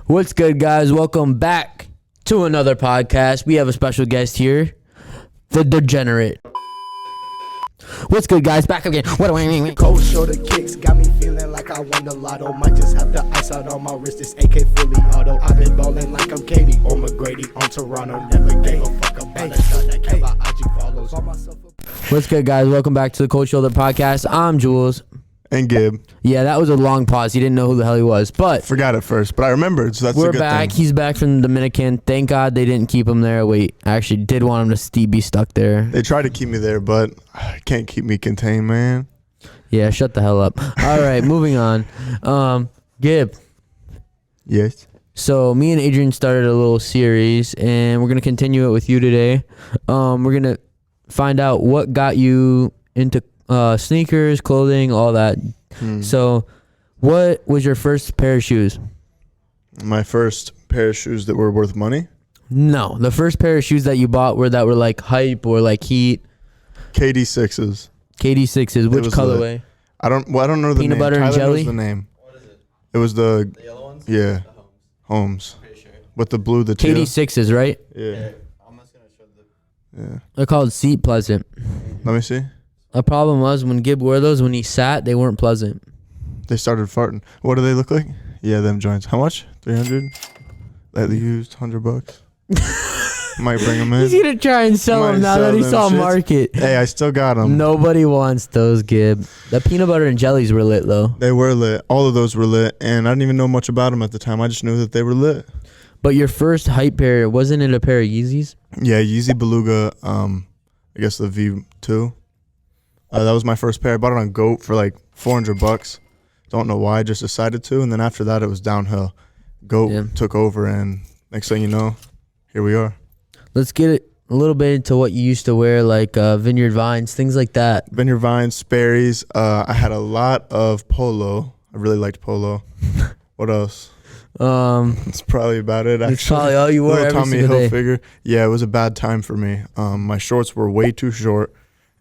What's good, guys? Welcome back to another podcast. We have a special guest here, the Degenerate. What's good, guys? Back again. What do I mean? Cold shoulder kicks got me feeling like I won the lotto. Might just have the ice out on my wrist. This AK fully auto. I've been ballin' like I'm Katie or McGrady on Toronto. Never gave a fuck about a shot that kept my IG follows. All myself. What's good, guys? Welcome back to the Cold Shoulder Podcast. I'm Jules. And Gib. Yeah, that was a long pause. He didn't know who the hell he was, but Forgot it first, but I remembered, so that's a we're good back. thing. He's back from the Dominican. Thank God they didn't keep him there. Wait, I actually did want him to be stuck there. They tried to keep me there, but can't keep me contained, man. Yeah, shut the hell up. All right, moving on. Gib. Yes. So me and Adrian started a little series, and we're gonna continue it with you today. We're gonna find out what got you into sneakers, clothing, all that. So, what was your first pair of shoes? My first pair of shoes that were worth money? No, the first pair of shoes that you bought were like hype or like heat. KD6s. KD6s. Which was colorway? I don't know the Peanut name. butter and Tyler jelly? knows the name. What is it? It was the yellow ones? Yeah. The Holmes. Holmes. Pretty sure. With the blue, the teal. KD6s, right? Yeah. I'm just gonna show the. Yeah. They're called Seat Pleasant. Let me see. The problem was when Gib wore those, when he sat, they weren't pleasant. They started farting. What do they look like? Yeah, them joints. How much? 300? Lightly used, $100. Might bring them in. He's gonna try and sell Might them now sell that he them saw shits. market. Hey, I still got them. Nobody wants those, Gib. The peanut butter and jellies were lit though. They were lit. All of those were lit, and I didn't even know much about them at the time. I just knew that they were lit. But your first hype pair, wasn't it a pair of Yeezys? Yeah, Yeezy Beluga. I guess the V2. That was my first pair. I bought it on GOAT for like $400. Don't know why. I just decided to, and then after that, it was downhill. GOAT took over, and next thing you know, here we are. Let's get a little bit into what you used to wear, like Vineyard Vines, things like that. Vineyard Vines, Sperry's. I had a lot of Polo. I really liked Polo. What else? It's probably about it. Actually, It's probably all you wore Little every Tommy single day. Hilfiger. Yeah, it was a bad time for me. My shorts were way too short,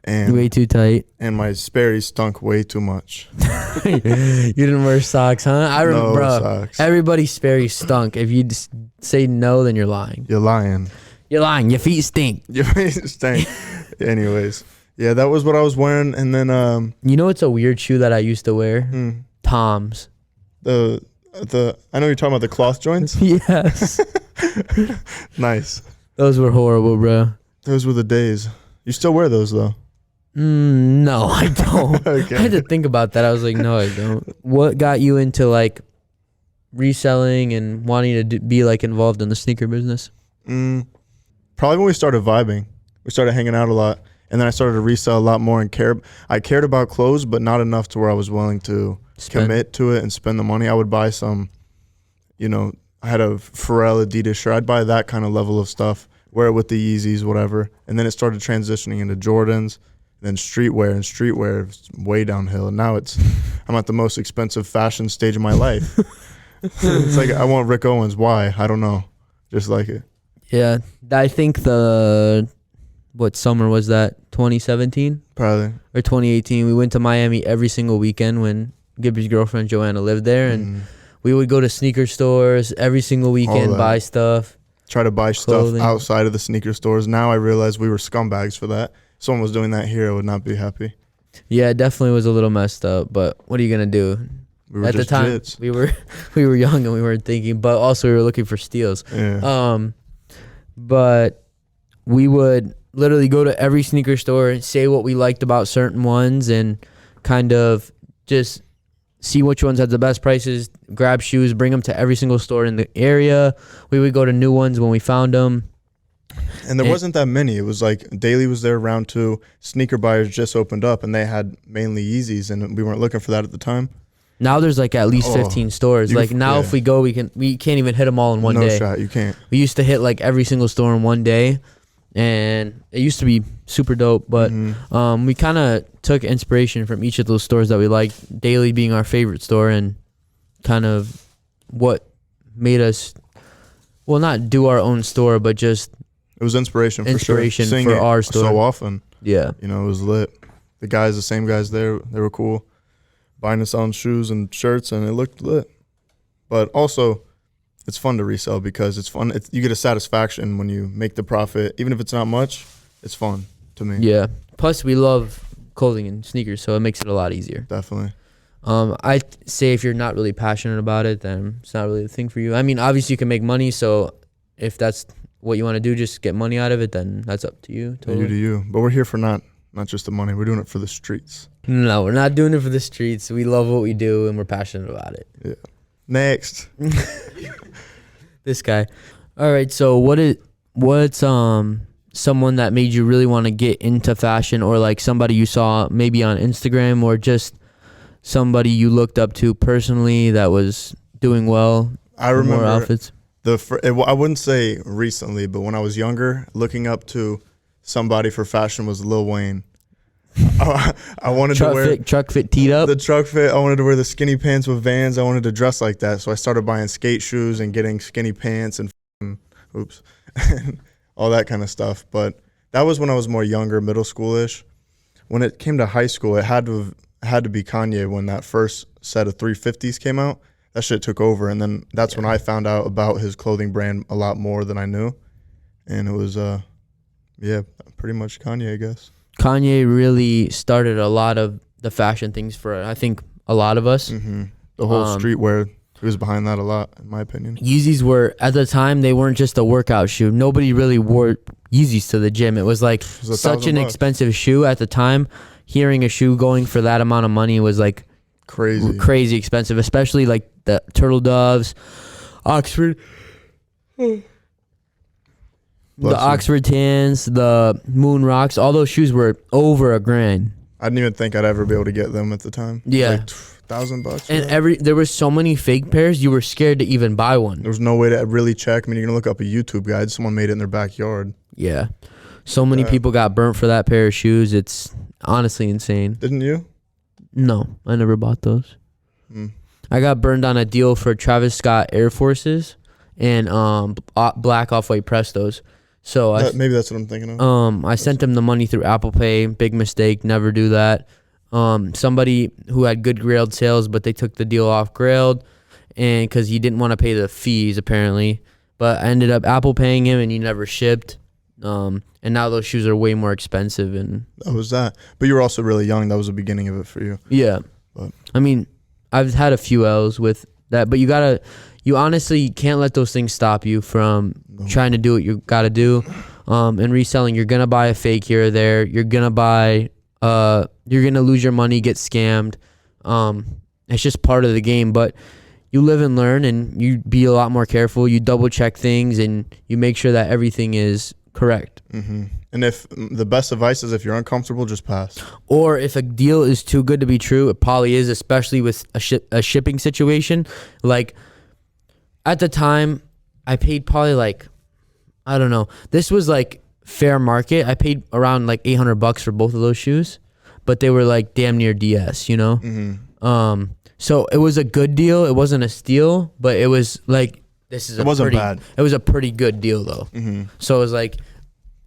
and Way too tight. my Sperry's stunk way too much. You didn't wear socks, huh? I remember, No bro. socks. Everybody's Sperry stunk. If you just say no, then you're lying. You're lying. You're lying. Your feet stink. Your face stink. Anyways, yeah, that was what I was wearing, and then You know what's a weird shoe that I used to wear? Toms. the I know you're talking about the cloth joints. Yes. Nice. Those were horrible, bro. Those were the days. You still wear those though? No, I don't. Okay. I had to think about that. I was like, no, I don't. What got you into like reselling and wanting to be like involved in the sneaker business? Probably when we started vibing. We started hanging out a lot, and then I started to resell a lot more and care. I cared about clothes, but not enough to where I was willing to commit to it and spend the money. I would buy some, I had a Pharrell Adidas shirt. I'd buy that kind of level of stuff, wear it with the Yeezys, whatever. And then it started transitioning into Jordans, then streetwear, and streetwear is way downhill. And now I'm at the most expensive fashion stage of my life. It's like I want Rick Owens. Why? I don't know. Just like it. Yeah, I think what summer was that? 2017 Probably. or 2018? We went to Miami every single weekend when Gibby's girlfriend Joanna lived there, and we would go to sneaker stores every single weekend, that. buy stuff. Try to buy Clothing. stuff outside of the sneaker stores. Now I realize we were scumbags for that. If someone was doing that here, I would not be happy. Yeah, it definitely was a little messed up, but what are you gonna do? We were At the just time, jits. we were young and we weren't thinking, but also we were looking for steals. Yeah. But we would literally go to every sneaker store and say what we liked about certain ones and kind of just see which ones had the best prices, grab shoes, bring them to every single store in the area. We would go to new ones when we found them. And there wasn't that many. It was like Daily was there round 2. Sneaker Buyers just opened up, and they had mainly Yeezys, and we weren't looking for that at the time. Now there's like at least 15 stores. You Like can- now yeah. if we go, we can't even hit them all in one no day. shot. You can't. We used to hit like every single store in one day, and it used to be super dope. But we kind of took inspiration from each of those stores that we liked. Daily being our favorite store, and kind of what made us, well, not do our own store, but just It was inspiration for Inspiration sure. Seeing for it our store. so often. yeah. It was lit. The same guys there, they were cool. Buying and selling shoes and shirts, and it looked lit. But also, it's fun to resell because it's fun. You get a satisfaction when you make the profit, even if it's not much. It's fun to me. Yeah. Plus, we love clothing and sneakers, so it makes it a lot easier. Definitely. I'd say if you're not really passionate about it, then it's not really the thing for you. I mean, obviously you can make money, so if that's what you want to do, just get money out of it, then that's up to you. Totally. You do you. But we're here for not just the money. We're doing it for the streets. No, we're not doing it for the streets. We love what we do, and we're passionate about it. Yeah. Next. This guy. All right, so what's someone that made you really want to get into fashion, or like somebody you saw maybe on Instagram, or just somebody you looked up to personally that was doing well? I remember more outfits. I wouldn't say recently, but when I was younger, looking up to somebody for fashion was Lil Wayne. I wanted to wear truck fit teed up. the truck fit. I wanted to wear the skinny pants with Vans. I wanted to dress like that, so I started buying skate shoes and getting skinny pants and all that kind of stuff. But that was when I was more younger, middle schoolish. When it came to high school, it had to be Kanye when that first set of 350s came out. That shit took over, and then that's when I found out about his clothing brand a lot more than I knew, and it was pretty much Kanye, I guess. Kanye really started a lot of the fashion things for, I think, a lot of us. Mm-hmm. The whole streetwear, he was behind that a lot, in my opinion. Yeezys were, at the time, they weren't just a workout shoe. Nobody really wore Yeezys to the gym. It was like such an expensive shoe at the time. Hearing a shoe going for that amount of money was like crazy expensive, especially like the Turtle Doves, Oxford. The Oxford Tans, the Moon Rocks, all those shoes were over $1,000. I didn't even think I'd ever be able to get them at the time. Yeah, like $1,000. And there was so many fake pairs, you were scared to even buy one. There was no way to really check. I mean, you're gonna look up a YouTube guide. Someone made it in their backyard. Yeah, so many people got burnt for that pair of shoes. It's honestly insane. Didn't you? No, I never bought those. I got burned on a deal for Travis Scott Air Forces and black Off-White Prestos. So maybe that's what I'm thinking of. I sent him the money through Apple Pay. Big mistake. Never do that. Somebody who had good Grailed sales, but they took the deal off Grailed, and because he didn't want to pay the fees apparently. But I ended up Apple paying him, and he never shipped. And now those shoes are way more expensive. And that was that. But you were also really young. That was the beginning of it for you. Yeah. But I mean, I've had a few L's with that, but you honestly can't let those things stop you from trying to do what you got to do. And reselling, you're going to buy a fake here or there. You're going to lose your money, get scammed. It's just part of the game, but you live and learn, and you be a lot more careful. You double check things, and you make sure that everything is correct. Mm-hmm. And if the best advice is if you're uncomfortable, just pass. Or if a deal is too good to be true, it probably is, especially with a shipping situation. Like, at the time, I paid probably like, I don't know. This was like fair market. I paid around like $800 for both of those shoes, but they were like damn near DS, you know? Mm-hmm. So it was a good deal. It wasn't a steal, but it was like, it wasn't bad. It was a pretty good deal though. Mm-hmm. So it was like,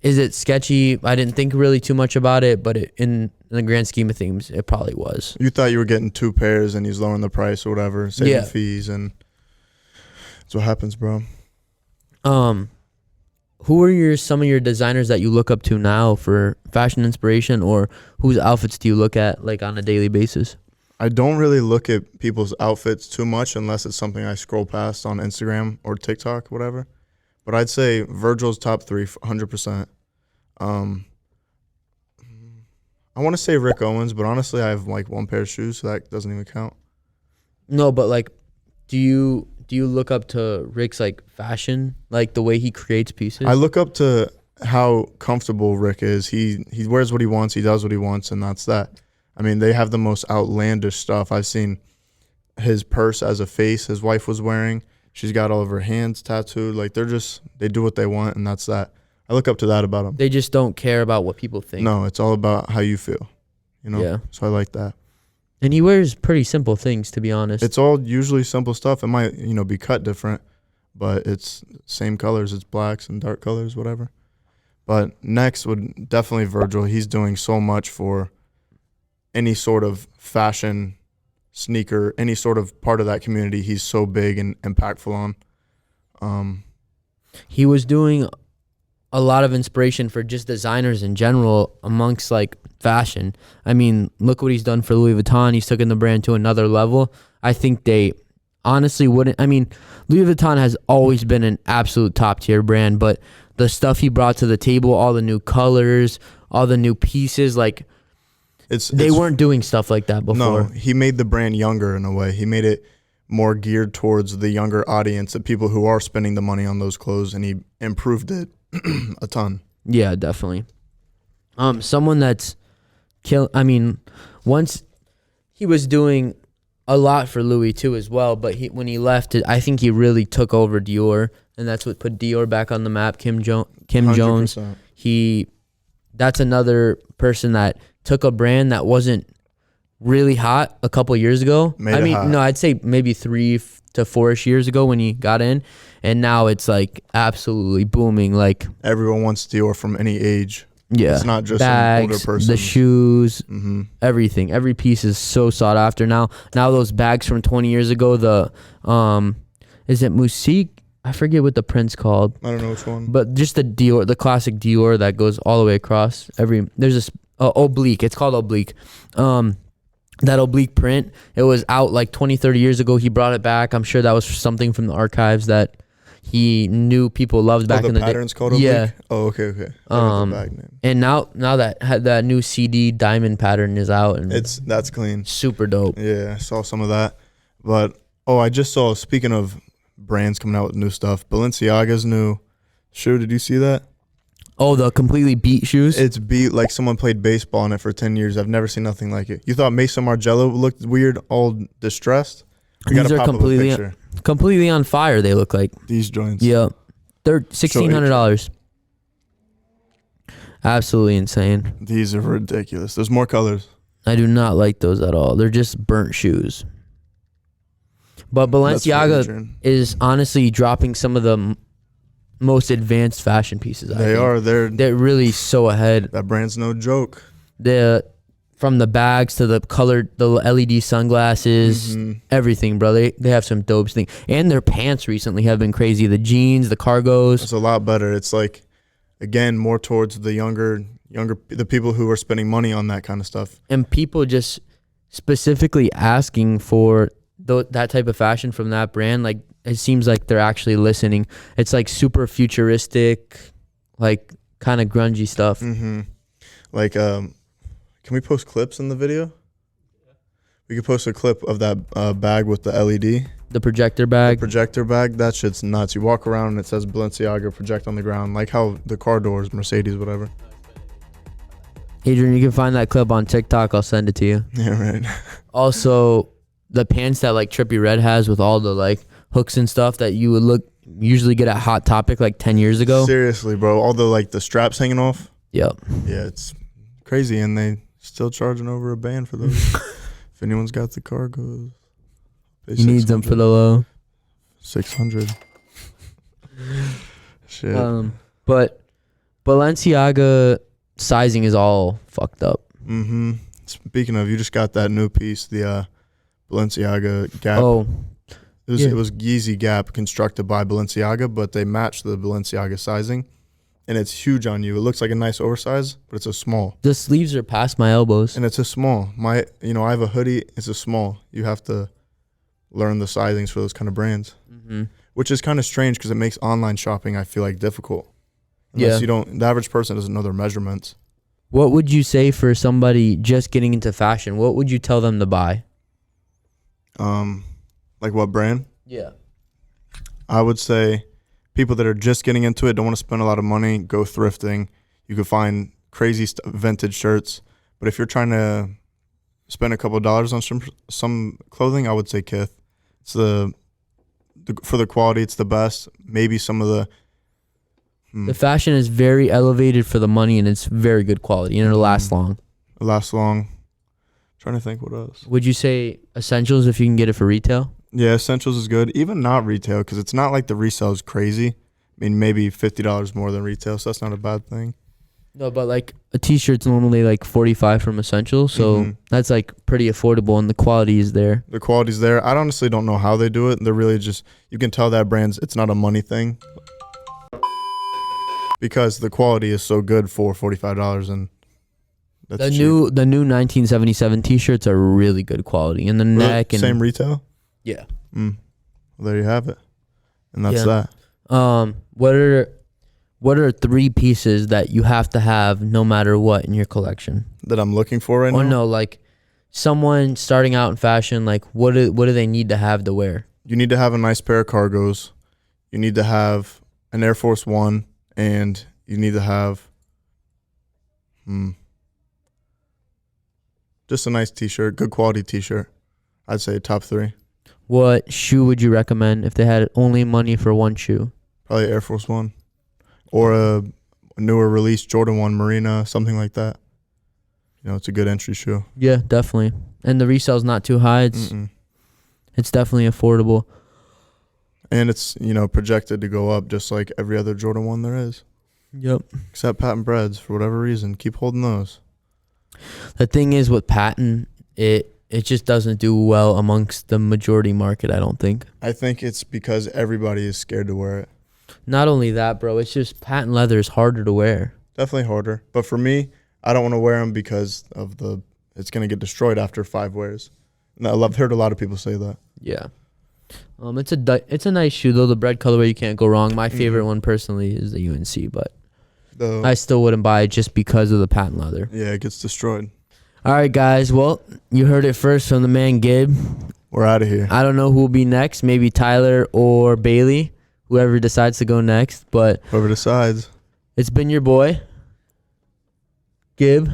is it sketchy? I didn't think really too much about it, but in the grand scheme of things, it probably was. You thought you were getting 2 pairs and he's lowering the price or whatever, saving fees, and that's what happens, bro. Who are some of your designers that you look up to now for fashion inspiration, or whose outfits do you look at like on a daily basis? I don't really look at people's outfits too much unless it's something I scroll past on Instagram or TikTok, whatever. But I'd say Virgil's top 3, 100%. I want to say Rick Owens, but honestly, I have like 1 pair of shoes, so that doesn't even count. No, but like, do you look up to Rick's like fashion, like the way he creates pieces? I look up to how comfortable Rick is. He wears what he wants, he does what he wants, and that's that. I mean, they have the most outlandish stuff. I've seen his purse as a face his wife was wearing. She's got all of her hands tattooed. Like, they do what they want, and that's that. I look up to that about them. They just don't care about what people think. No, it's all about how you feel, you know? Yeah. So I like that. And he wears pretty simple things, to be honest. It's all usually simple stuff. It might, be cut different, but it's same colors. It's blacks and dark colors, whatever. But next would definitely Virgil. He's doing so much for any sort of fashion, sneaker, any sort of part of that community. He's so big and impactful on. He was doing a lot of inspiration for just designers in general amongst like fashion. I mean, look what he's done for Louis Vuitton. He's taken the brand to another level. I think they honestly wouldn't. I mean, Louis Vuitton has always been an absolute top tier brand, but the stuff he brought to the table, all the new colors, all the new pieces, like they weren't doing stuff like that before. No, he made the brand younger in a way. He made it more geared towards the younger audience, the people who are spending the money on those clothes, and he improved it a ton. Yeah, definitely. Someone that's I mean, once he was doing a lot for Louis too as well, but when he left, I think he really took over Dior, and that's what put Dior back on the map. Kim Jones. 100%. That's another person that took a brand that wasn't really hot a couple years ago. I'd say maybe 3 to 4-ish years ago when he got in, and now it's like absolutely booming. Like everyone wants Dior from any age. Yeah, it's not just bags, an older person. The shoes, mm-hmm. Everything. Every piece is so sought after now. Now those bags from 20 years ago, the is it Musique? I forget what the print's called. I don't know which one. But just the Dior, the classic Dior that goes all the way across. There's this oblique. It's called oblique. That oblique print, it was out like 20, 30 years ago. He brought it back. I'm sure that was something from the archives that he knew people loved back in the day. The pattern's called oblique? Yeah. Oh, okay. The bag name. And now that new CD diamond pattern is out, and that's clean. Super dope. Yeah, I saw some of that. But I just saw, speaking of brands coming out with new stuff, Balenciaga's new shoe. Did you see that? Oh, the completely beat shoes? It's beat like someone played baseball in it for 10 years. I've never seen nothing like it. You thought Mason Margiela looked weird, all distressed? These are completely on fire, they look like. These joints. Yeah. They're $1,600. Absolutely insane. These are ridiculous. There's more colors. I do not like those at all. They're just burnt shoes. But Balenciaga is honestly dropping some of the most advanced fashion pieces. They're really so ahead. That brand's no joke. From the bags to the LED sunglasses, everything, bro. They have some dope things. And their pants recently have been crazy. The jeans, the cargos. It's a lot better. It's like, again, more towards the younger, the people who are spending money on that kind of stuff. And people just specifically asking for that type of fashion from that brand. Like, it seems like they're actually listening. It's like super futuristic, like kind of grungy stuff. Mm-hmm. Like, can we post clips in the video? We could post a clip of that bag with the LED. The projector bag. The projector bag, that shit's nuts. You walk around and it says Balenciaga project on the ground, like how the car doors, Mercedes, whatever. Adrian, you can find that clip on TikTok. I'll send it to you. Yeah, right. Also, the pants that like Trippie Redd has with all the like hooks and stuff that you would usually get at Hot Topic like 10 years ago. Seriously, bro. All the straps hanging off. Yep. Yeah, it's crazy, and they still charging over a band for those. If anyone's got the cargos, he needs them for the low. 600. Shit. But Balenciaga sizing is all fucked up. Mm-hmm. Speaking of, you just got that new piece, the Balenciaga Gap. Oh. It was Yeezy Gap constructed by Balenciaga, but they matched the Balenciaga sizing, and it's huge on you. It looks like a nice oversize, but it's a small. The sleeves are past my elbows. And it's a small. I have a hoodie. It's a small. You have to learn the sizings for those kind of brands, which is kind of strange because it makes online shopping, I feel like, difficult. Unless the average person doesn't know their measurements. What would you say for somebody just getting into fashion? What would you tell them to buy? Like what brand? Yeah. I would say people that are just getting into it, don't want to spend a lot of money, go thrifting. You can find crazy vintage shirts. But if you're trying to spend a couple of dollars on some clothing, I would say Kith. It's for the quality, it's the best. Maybe some of the... The fashion is very elevated for the money, and it's very good quality, and it'll last long. It'll last long. Trying to think what else. Would you say Essentials if you can get it for retail? Yeah, Essentials is good. Even not retail, because it's not like the resale is crazy. I mean, maybe $50 more than retail, so that's not a bad thing. No, but like a t-shirt's normally like 45 from Essential, so Mhm. that's like pretty affordable and the quality is there. The quality's there. I honestly don't know how they do it. They're really just, you can tell that brand's, it's not a money thing because the quality is so good for $45, and that's The cheap. new 1977 t-shirts are really good quality, and the Really? neck and Same retail. yeah. Well, there you have it, and that's Yeah. that. What are 3 pieces that you have to have no matter what in your collection? That I'm looking for right Or now. no, like someone starting out in fashion, like what do they need to have to wear? You need to have a nice pair of cargos. You need to have an Air Force One, and you need to have just a nice t-shirt, good quality t-shirt. I'd say top 3. What shoe would you recommend if they had only money for one shoe? Probably Air Force One, or a newer release Jordan 1 Marina, something like that. You know, it's a good entry shoe. Yeah, definitely. And the resale's not too high. It's definitely affordable. And it's, you know, projected to go up just like every other Jordan 1 there is. Yep. Except patent breads, for whatever reason. Keep holding those. The thing is with patent, it just doesn't do well amongst the majority market, I don't think. I think it's because everybody is scared to wear it. Not only that, bro, it's just patent leather is harder to wear. Definitely harder. But for me, I don't want to wear them because of it's going to get destroyed after 5 wears. And I've heard a lot of people say that. Yeah. It's a nice shoe though. The bread colorway, you can't go wrong. My favorite one personally is the UNC, but I still wouldn't buy it just because of the patent leather. Yeah, it gets destroyed. All right, guys. Well, you heard it first from the man Gib. We're out of here. I don't know who will be next. Maybe Tyler or Bailey, whoever decides to go next. But Whoever decides. it's been your boy, Gib.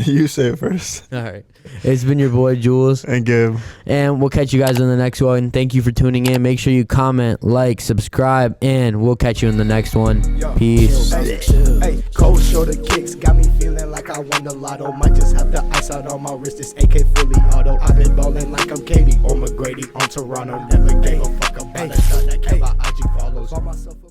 You say it first. All right. It's been your boy, Jules. And give. And we'll catch you guys in the next one. Thank you for tuning in. Make sure you comment, like, subscribe, and we'll catch you in the next one. Peace. Hey, cold shoulder kicks got me feeling like I won the lotto. Might just have the ice out on my wrist. This AK fully auto. I've been ballin' like I'm Katie or McGrady on Toronto. Never gave a fuck about a shot that kept my IG follows. Call myself a